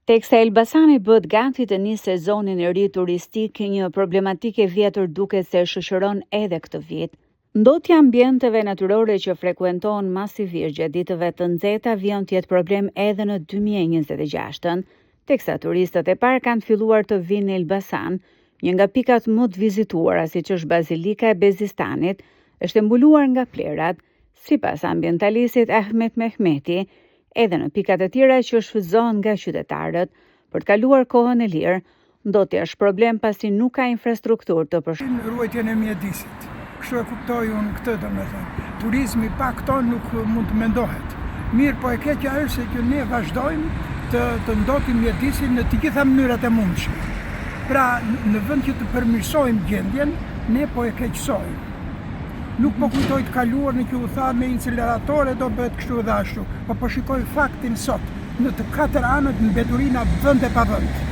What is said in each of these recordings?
Teksa Elbasani bëhet gati të nisë sezonin e ri turistik, një problematike vjetër duket se shoqëron edhe këtë vit. Ndotja ambienteve natyrore që frekuentohen masivisht gjatë ditëve të nxehta vjen të jetë problem edhe në 2026-ën, teksa turistët e parë kanë filluar të vinë në Elbasan, një nga pikat më të vizituara siç është Bazilika e Bezistanit, është e mbuluar nga plerat, sipas ambientalistit Ahmet Mehmeti, edhe në pikat e tjera që shfrytëzohen nga qytetarët për të kaluar kohën e lirë, ndotja është problem pasi nuk ka infrastrukturë të përshtatshme. Ruajtjen e mjedisit. Kështu e kuptoj unë këtë, domethënë. Turizmi pa këto nuk mund të mendohet. Mirë, po e keqja është se që ne vazhdojmë të ndotim mjedisin në të gjitha mënyrat e mundshme. Pra, në vend që të përmirësojmë gjendjen, ne po e keqsojmë. Nuk po kujtoj të kaluar në që u tha me incineratore do bëhet kështu dhe ashtu, po shikoj faktin sot, në të 4 anët në mbeturina vend e pa vend.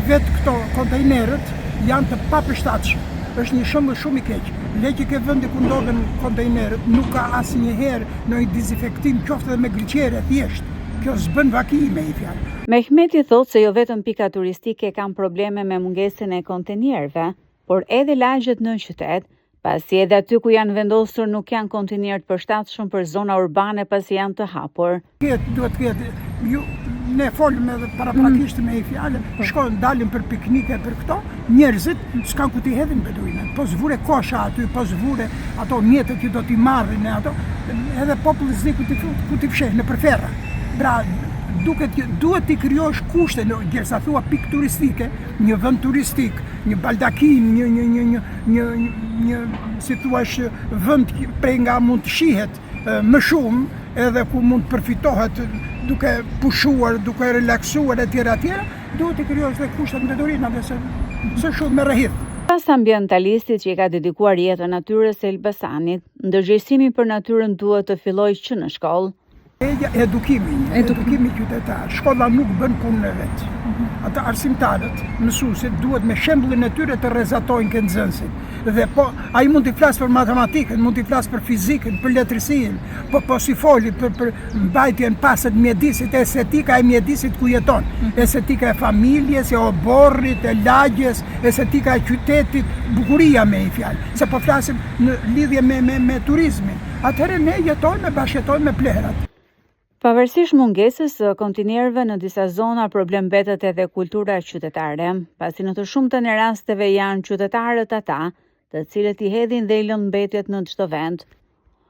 Vetë këto kontejnerët janë të papërshtatshëm. Është një shembull shumë i keq. Le që ke vendi ku ndodhen kontejnerët, nuk ka asnjëherë ndonjë dezinfektim qoftë edhe me glicere thjesht. Kjo s'bën vakime i fjalë. Mehmeti thotë se jo vetëm pikat turistike kanë probleme me mungesën e kontejnerëve, por edhe lagjet në qytet, pasi edhe aty ku janë vendosur nuk janë kontejnerë të përshtatshëm për zona urbane pasi janë të hapur. Duhet të ketë, ne folëm edhe paraprakisht me i fjalë, shkojnë dalin për piknike për këto, njerëzit s'kan ku t'i hedhin beduinat. Po zvure kosha aty, po zvure ato mjetët që do t'i marrin e ato, edhe populli s'di ku t'i fsheh në përferra. Pra, duhet t'i krijosh kushte, gjersa thua pikë turistike, një vend turistik, një baldakim, një si thuash vend prej nga mund të shihet më shumë, edhe ku mund të përfitohet duke pushuar, duke relaksuar etj. Duhet t'i krijosh dhe kushtet mbeturinave se shumë me rrahith. Pas ambientalistit që i ka dedikuar jetën natyrës së Elbasanit, ndërgjegjësimi për natyrën duhet të fillojë që në shkollë. Edukimi qytetar. Shkolla nuk bën punën e vet. Ata arsimtarët, mësuesit duhet me shembullin e tyre të rrezatojnë këtë nxënësit. Dhe po ai mund t'i flasë për matematikën, mund t'i flasë për fizikën, për letërsinë, po si foli për mbajtjen pastër mjedisit, estetika e mjedisit ku jeton, estetika e familjes, e oborrit, e lagjes, estetika e qytetit, bukuria me i fjalë. Se po flasim në lidhje me turizmin. Atëherë ne bashkëjetojmë me plerat. Pavarësisht mungesës së kontejnerëve në disa zona, problem mbetet edhe kultura qytetare, pasi në të shumtën e rasteve janë qytetarët ata, të cilët i hedhin dhe i lënë mbetjet në çdo vend.